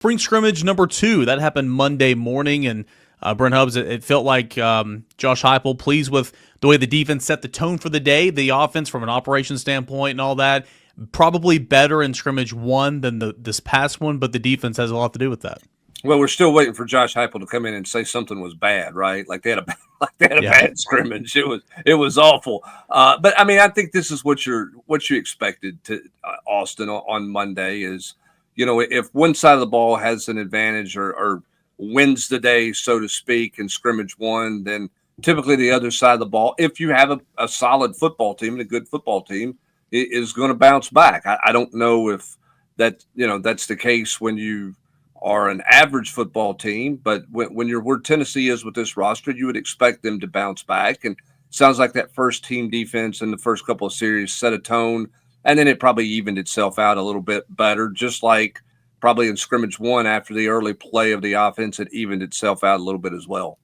Spring scrimmage number 2 that happened Monday morning, and Brent Hubbs, it felt like Josh Heupel pleased with the way the defense set the tone for the day, the offense from an operations standpoint and all that. Probably better in scrimmage 1 than this past one, but the defense has a lot to do with that. Well, we're still waiting for Josh Heupel to come in and say something was bad, right? Like they had a bad scrimmage. It was awful. But I mean, I think this is what you expected to Austin on Monday is, if one side of the ball has an advantage or wins the day, so to speak, in scrimmage 1, then typically the other side of the ball, if you have a solid football team and a good football team, is going to bounce back. I don't know if that's the case when you are an average football team, but when you're where Tennessee is with this roster, you would expect them to bounce back. And sounds like that first team defense in the first couple of series set a tone, and then it probably evened itself out a little bit better, just like probably in scrimmage 1 after the early play of the offense, it evened itself out a little bit as well.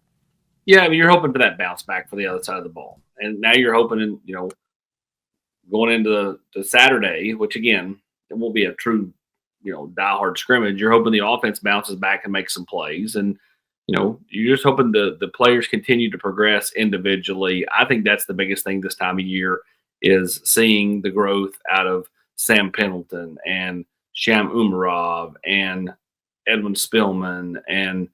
Yeah, I mean, you're hoping for that bounce back for the other side of the ball. And now you're hoping, going into the Saturday, which again, it won't be a true diehard scrimmage. You're hoping the offense bounces back and makes some plays. And, you're just hoping the players continue to progress individually. I think that's the biggest thing this time of year is seeing the growth out of Sam Pendleton and Sham Umarov and Edwin Spillman and,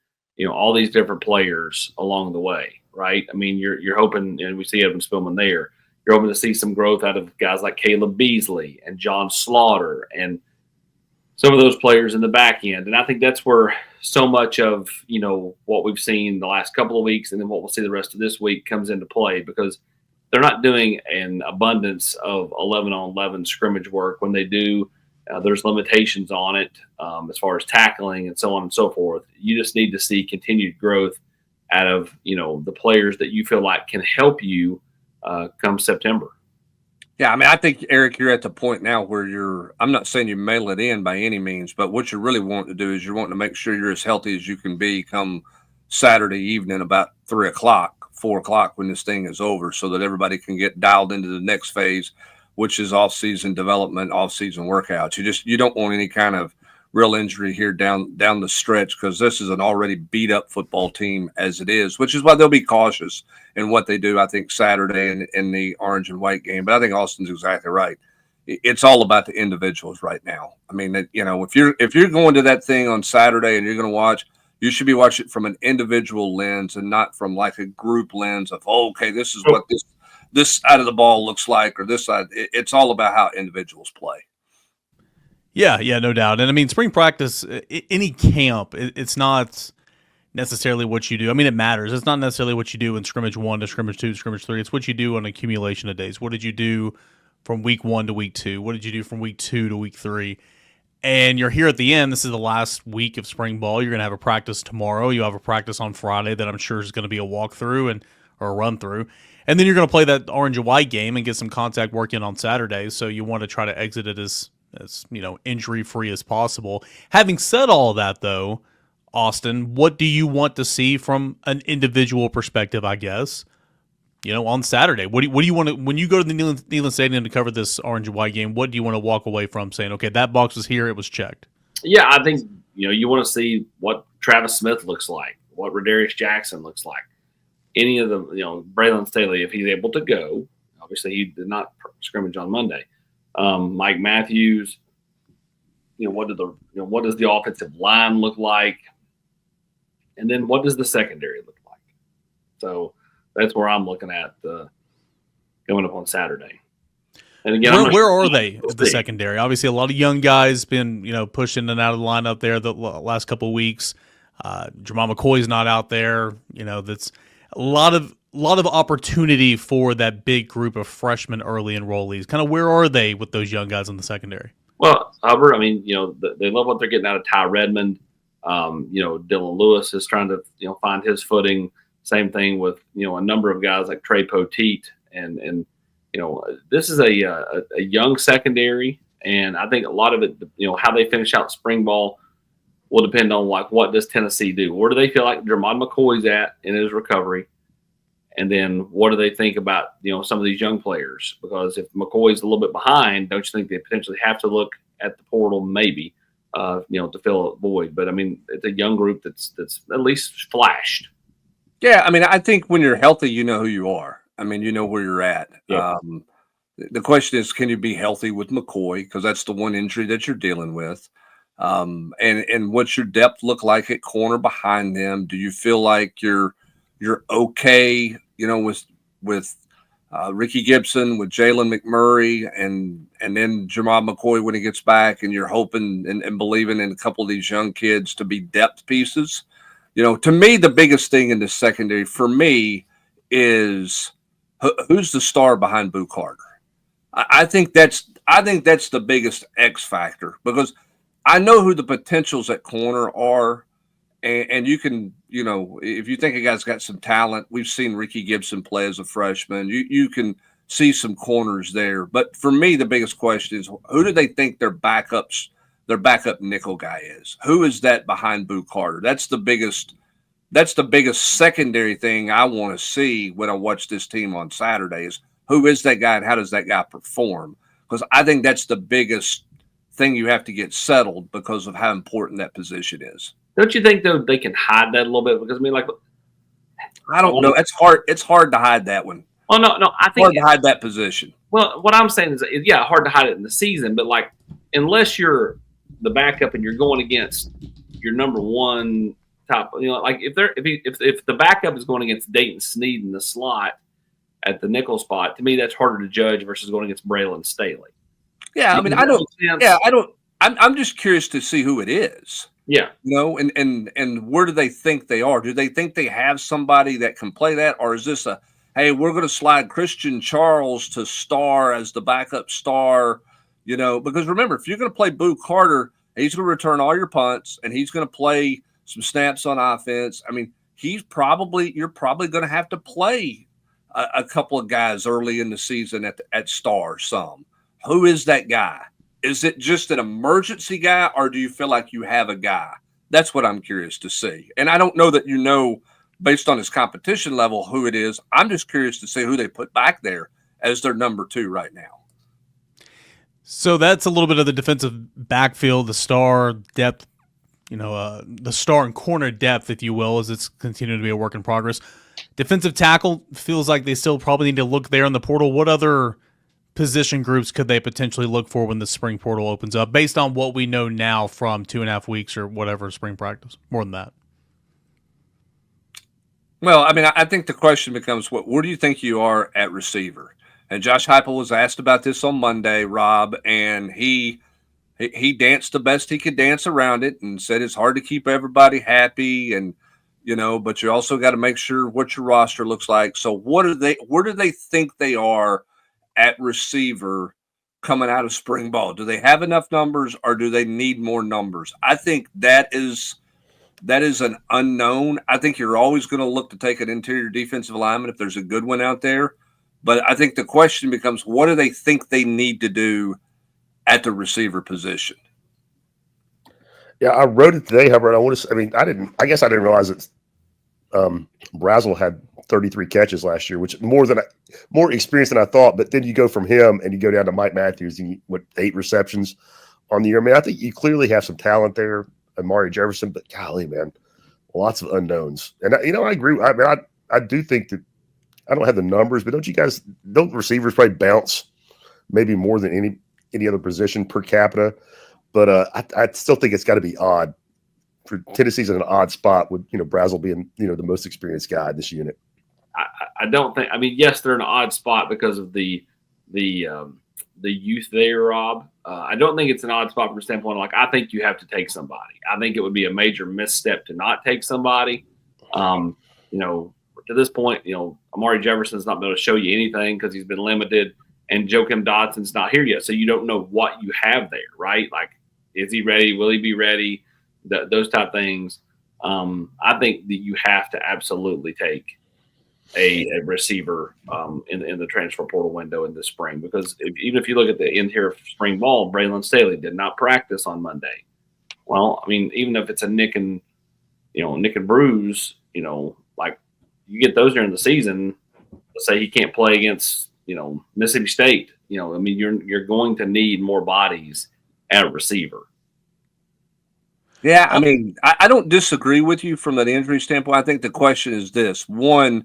all these different players along the way, right? I mean, you're hoping, and we see Edwin Spillman there, you're hoping to see some growth out of guys like Caleb Beasley and John Slaughter and some of those players in the back end. And I think that's where so much of, what we've seen the last couple of weeks and then what we'll see the rest of this week comes into play, because they're not doing an abundance of 11-on-11 scrimmage work. When they do, there's limitations on it as far as tackling and so on and so forth. You just need to see continued growth out of, the players that you feel like can help you come September. Yeah, I mean, I think, Eric, you're at the point now where I'm not saying you mail it in by any means, but what you really want to do is you're wanting to make sure you're as healthy as you can be come Saturday evening about 3 o'clock, 4 o'clock when this thing is over, so that everybody can get dialed into the next phase, which is off-season development, off-season workouts. You don't want any kind of real injury here down the stretch, because this is an already beat-up football team as it is, which is why they'll be cautious in what they do, I think, Saturday in the orange and white game. But I think Austin's exactly right. It's all about the individuals right now. I mean, if you're going to that thing on Saturday and you're going to watch, you should be watching from an individual lens and not from like a group lens of, okay, this is what this side of the ball looks like, or this side. It's all about how individuals play. Yeah, no doubt. And I mean, spring practice, any camp, it's not necessarily what you do. I mean, it matters. It's not necessarily what you do in scrimmage 1 to scrimmage 2 to scrimmage 3. It's what you do on accumulation of days. What did you do from week 1 to week 2? What did you do from week 2 to week 3? And you're here at the end. This is the last week of spring ball. You're going to have a practice tomorrow. You have a practice on Friday that I'm sure is going to be a walkthrough or a run through. And then you're going to play that orange and white game and get some contact work in on Saturday. So you want to try to exit it as injury-free as possible. Having said all that, though, Austin, what do you want to see from an individual perspective, I guess, on Saturday? What do you want to, when you go to the Neyland Stadium to cover this orange and white game, what do you want to walk away from saying, okay, that box was here, it was checked? Yeah, I think, you want to see what Travis Smith looks like, what Rodarius Jackson looks like. Any of the, Braylon Staley, if he's able to go. Obviously, he did not scrimmage on Monday. Mike Matthews, what does the offensive line look like? And then what does the secondary look like? So that's where I'm looking at coming up on Saturday. And again, where are they at the secondary? Obviously, a lot of young guys been pushed in and out of the lineup there the last couple of weeks. Jamal McCoy's not out there. That's a lot of opportunity for that big group of freshmen early enrollees. Kind of where are they with those young guys in the secondary? Well, Hubbard, I mean, they love what they're getting out of Ty Redmond. Dylan Lewis is trying to, find his footing. Same thing with, a number of guys like Trey Poteet. And this is a young secondary. And I think a lot of it, how they finish out spring ball will depend on, like, what does Tennessee do? Where do they feel like Jermon McCoy's at in his recovery? And then what do they think about, some of these young players? Because if McCoy's a little bit behind, don't you think they potentially have to look at the portal maybe? to fill a void. But I mean, it's a young group that's at least flashed. Yeah, I mean, I think when you're healthy, you know who you are. I mean, you know where you're at. Yeah. The question is, can you be healthy with McCoy? Because that's the one injury that you're dealing with. And what's your depth look like at corner behind them? Do you feel like you're okay? With Ricky Gibson, with Jalen McMurray, and then Jamal McCoy when he gets back, and you're hoping and believing in a couple of these young kids to be depth pieces. To me, the biggest thing in the secondary for me is who's the star behind Boo Carter. I think that's the biggest X factor, because I know who the potentials at corner are, and you can, if you think a guy's got some talent, we've seen Ricky Gibson play as a freshman. You can see some corners there, but for me, the biggest question is, who do they think their backup nickel guy is? Who is that behind Boo Carter? That's the biggest secondary thing I want to see when I watch this team on Saturday is, who is that guy and how does that guy perform? Because I think that's the biggest thing you have to get settled because of how important that position is. Don't you think, though, they can hide that a little bit? Because, I mean, like, I don't know. It's hard. It's hard to hide that one. Oh, no. I think hard to hide that position. Well, what I'm saying is, yeah, hard to hide it in the season, but like, unless you're the backup and you're going against your number one top, like if the backup is going against Dayton Sneed in the slot at the nickel spot, to me that's harder to judge versus going against Braylon Staley. Yeah, I mean, I don't. Yeah, I don't. I'm just curious to see who it is. Yeah, and where do they think they are? Do they think they have somebody that can play that, or is this hey, we're going to slide Christian Charles to star as the backup star? Because remember, if you're going to play Boo Carter, he's going to return all your punts and he's going to play some snaps on offense. I mean, you're probably going to have to play a couple of guys early in the season at star. Who is that guy? Is it just an emergency guy, or do you feel like you have a guy? That's what I'm curious to see. And I don't know that based on his competition level, who it is. I'm just curious to see who they put back there as their number 2 right now. So that's a little bit of the defensive backfield, the star depth, the star and corner depth, if you will, as it's continuing to be a work in progress. Defensive tackle feels like they still probably need to look there in the portal. What other position groups could they potentially look for when the spring portal opens up, based on what we know now from 2.5 weeks or whatever spring practice? More than that. Well, I mean, I think the question becomes, where do you think you are at receiver? And Josh Heupel was asked about this on Monday, Rob, and he danced the best he could dance around it and said it's hard to keep everybody happy, and but you also got to make sure what your roster looks like. So where do they think they are at receiver coming out of spring ball? Do they have enough numbers, or do they need more numbers? I think that is an unknown. I think you're always going to look to take an interior defensive lineman if there's a good one out there. But I think the question becomes, what do they think they need to do at the receiver position? Yeah, I wrote it today, Hubbard. I guess I didn't realize that Brazel had 33 catches last year, which more experience than I thought. But then you go from him and you go down to Mike Matthews, and 8 receptions on the year. I mean, I think you clearly have some talent there, Amari Jefferson, but golly, man, lots of unknowns. And I agree. I mean, I do think that, I don't have the numbers, but don't receivers probably bounce maybe more than any other position per capita? But I still think it's got to be odd. For Tennessee's in an odd spot with Brazel being the most experienced guy in this unit. I don't think. I mean, yes, they're in an odd spot because of the youth there, Rob. I don't think it's an odd spot from the standpoint of, I think you have to take somebody. I think it would be a major misstep to not take somebody. To this point, Amari Jefferson's not been able to show you anything because he's been limited, and Joakim Dotson's not here yet, so you don't know what you have there, right? Like, is he ready? Will he be ready? Those type of things. I think that you have to absolutely take a receiver in the transfer portal window in the spring, because even if you look at the end here of spring ball, Braylon Staley did not practice on Monday. Well, I mean, even if it's a nick and bruise, you get those during the season. Let's say he can't play against Mississippi State. I mean, you're going to need more bodies at receiver. Yeah, I mean, I don't disagree with you from an injury standpoint. I think the question is this: one,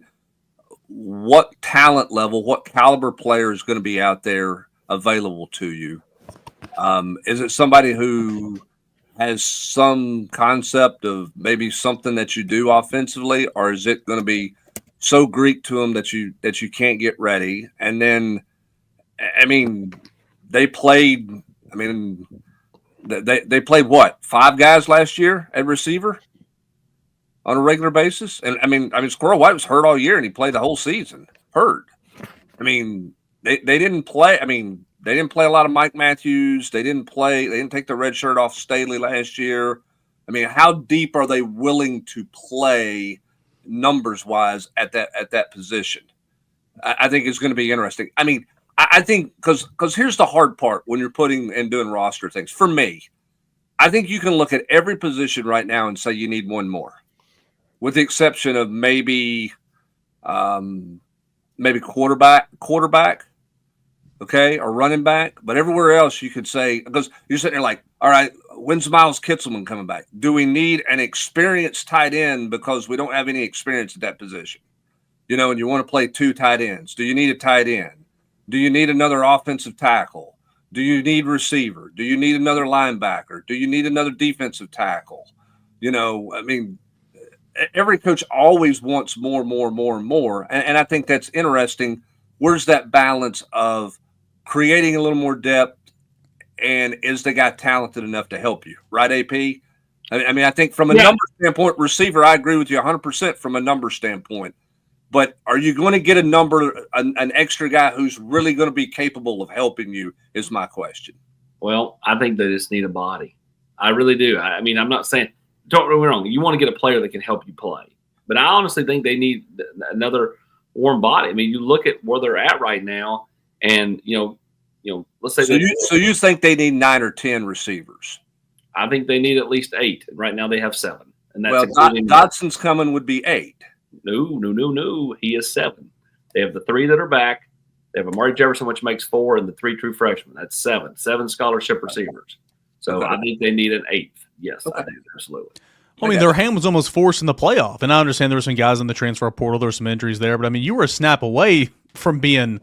what talent level, what caliber player is going to be out there available to you? Is it somebody who has some concept of maybe something that you do offensively, or is it going to be so Greek to them that you can't get ready? And then, I mean, they played. I mean, they played what, 5 guys last year at receiver on a regular basis, and I mean, Squirrel White was hurt all year, and he played the whole season hurt. I mean, they didn't play. I mean, they didn't play a lot of Mike Matthews. They didn't take the red shirt off Staley last year. I mean, how deep are they willing to play numbers wise at that position? I think it's going to be interesting. I mean, I think because here's the hard part when you're putting and doing roster things. For me, I think you can look at every position right now and say you need one more, with the exception of maybe quarterback, okay, or running back. But everywhere else you could say, because you're sitting there like, all right, when's Miles Kitselman coming back? Do we need an experienced tight end because we don't have any experience at that position? And you want to play 2 tight ends. Do you need a tight end? Do you need another offensive tackle? Do you need receiver? Do you need another linebacker? Do you need another defensive tackle? I mean, every coach always wants more. And I think that's interesting. Where's that balance of creating a little more depth, and is the guy talented enough to help you? Right, AP? I mean, I think from a number standpoint, receiver, I agree with you 100% from a number standpoint. But are you going to get an extra guy who's really going to be capable of helping you is my question. Well, I think they just need a body. I really do. I mean, I'm not saying – don't get me wrong. You want to get a player that can help you play. But I honestly think they need another warm body. I mean, you look at where they're at right now, and, let's say – So you think they need 9 or 10 receivers? I think they need at least 8. Right now they have 7. And that's Dodson's coming would be 8. No. He is 7. They have the 3 that are back. They have Amari Jefferson, which makes 4, and the 3 true freshmen. That's 7. 7 scholarship receivers. So I think they need an 8th. Yes, I do, absolutely. I mean, their hand was almost forced in the playoff, and I understand there were some guys in the transfer portal. There were some injuries there, but I mean, you were a snap away from being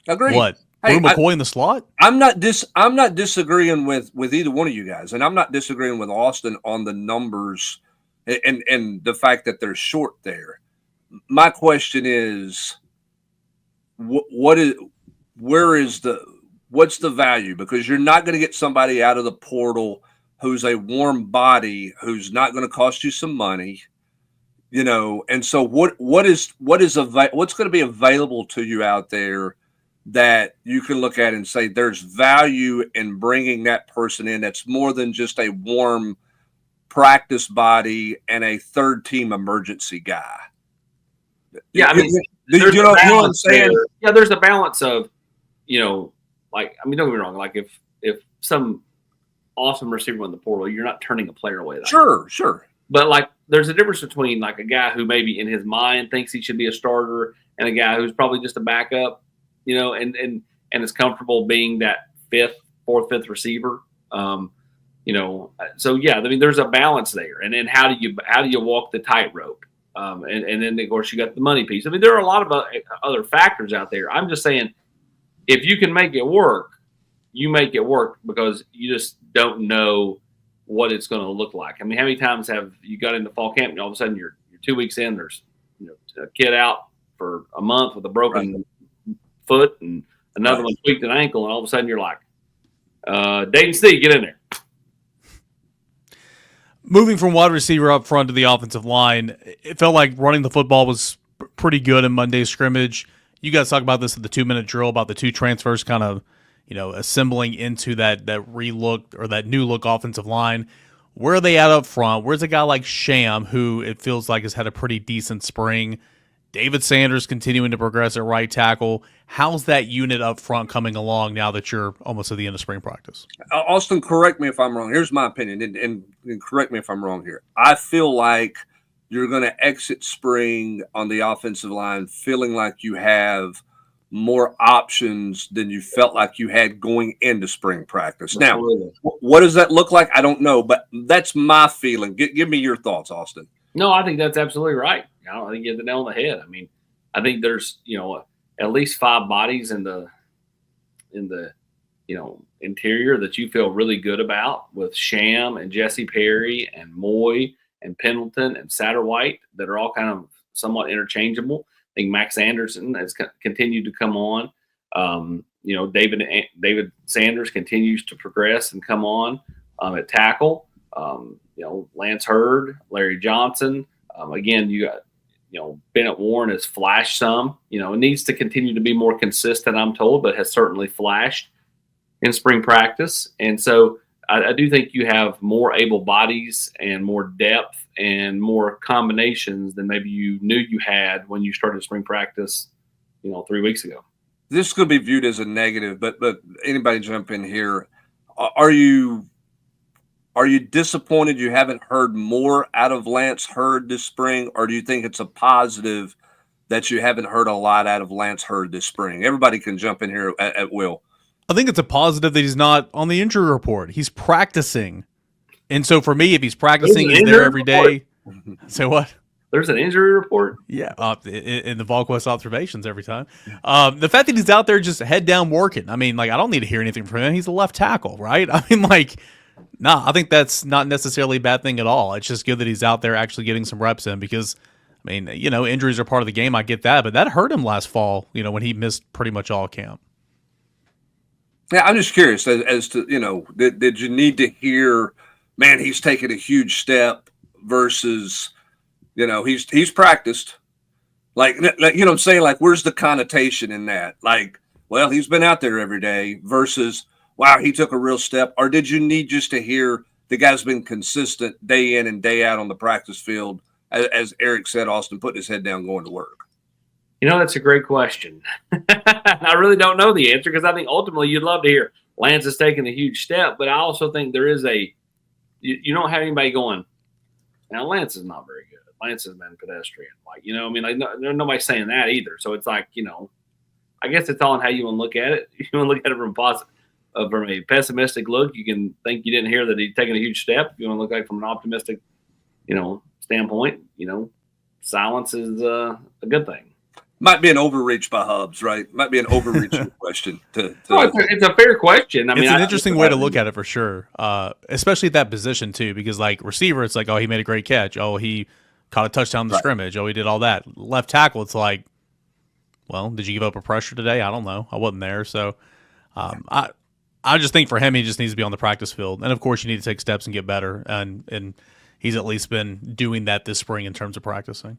what? Hey, Brew McCoy in the slot? I'm not disagreeing with either one of you guys, and I'm not disagreeing with Austin on the numbers and the fact that they're short there. My question is, what's the value? Because you're not going to get somebody out of the portal who's a warm body, who's not going to cost you some money, and so what's going to be available to you out there that you can look at and say there's value in bringing that person in that's more than just a warm practice body and a third team emergency guy. Yeah, I mean, there's a balance of, don't get me wrong, like if some awesome receiver in the portal, you're not turning a player away. Sure. But there's a difference between a guy who maybe in his mind thinks he should be a starter and a guy who's probably just a backup, and is comfortable being that fourth, fifth receiver. So yeah, I mean, there's a balance there. And then how do you walk the tightrope? And then of course you got the money piece. I mean, there are a lot of other factors out there. I'm just saying, if you can make it work, you make it work, because you just don't know what it's going to look like. I mean, how many times have you got into fall camp and all of a sudden you're 2 weeks in, there's a kid out for a month with a broken foot and another one tweaked an ankle, and all of a sudden you're like, Dayton Steve, get in there. Moving from wide receiver up front to the offensive line, it felt like running the football was pretty good in Monday's scrimmage. You guys talk about this at the 2-minute drill about the 2 transfers kind of, assembling into that relook or that new look offensive line. Where are they at up front? Where's a guy like Sham, who it feels like has had a pretty decent spring? David Sanders continuing to progress at right tackle. How's that unit up front coming along now that you're almost at the end of spring practice? Austin, correct me if I'm wrong. Here's my opinion, and correct me if I'm wrong here. I feel like you're going to exit spring on the offensive line feeling like you have more options than you felt like you had going into spring practice. Now, Absolutely. what does that look like? I don't know, but that's my feeling. Give me your thoughts, Austin. No, I think that's absolutely right. I think you hit the nail on the head. I mean, I think there's at least 5 bodies in the interior that you feel really good about, with Sham and Jesse Perry and Moy and Pendleton and Satterwhite, that are all kind of somewhat interchangeable. I think Max Anderson has continued to come on. David Sanders continues to progress and come on at tackle. Lance Hurd, Larry Johnson. Again, you got Bennett Warren has flashed some. It needs to continue to be more consistent, I'm told, but has certainly flashed in spring practice. And so I do think you have more able bodies and more depth and more combinations than maybe you knew you had when you started spring practice, 3 weeks ago. This could be viewed as a negative, but anybody jump in here. Are you disappointed you haven't heard more out of Lance Hurd this spring, or do you think it's a positive that you haven't heard a lot out of Lance Hurd this spring? Everybody can jump in here at will. I think it's a positive that he's not on the injury report. He's practicing. And so for me, if he's practicing, he's there every day. Say what? There's an injury report? Yeah, in the Volquest observations every time. The fact that he's out there just head down working, I mean, I don't need to hear anything from him. He's a left tackle, right? I mean, I think that's not necessarily a bad thing at all. It's just good that he's out there actually getting some reps in because, injuries are part of the game. I get that, but that hurt him last fall, when he missed pretty much all camp. Yeah, I'm just curious as to, did you need to hear, man, he's taken a huge step versus, he's practiced. You know what I'm saying? Where's the connotation in that? Well, he's been out there every day versus, wow, he took a real step. Or did you need just to hear the guy's been consistent day in and day out on the practice field, as Eric said, Austin, putting his head down, going to work? That's a great question. I really don't know the answer because I think ultimately you'd love to hear Lance has taken a huge step, but I also think there is you don't have anybody going, now Lance is not very good. Lance has been pedestrian. Nobody's saying that either. So it's I guess it's all in how you want to look at it. You want to look at it from a pessimistic look. You can think you didn't hear that he's taken a huge step. If you want to look at it from an optimistic, standpoint, silence is a good thing. Might be an overreach by Hubs, right? Might be an overreach question. It's a fair question. It's an interesting way to look at it for sure, especially at that position too, because receiver, it's oh, he made a great catch. Oh, he caught a touchdown in the scrimmage. Oh, he did all that. Left tackle, it's well, did you give up a pressure today? I don't know. I wasn't there. So I just think for him, he just needs to be on the practice field. And of course, you need to take steps and get better. And he's at least been doing that this spring in terms of practicing.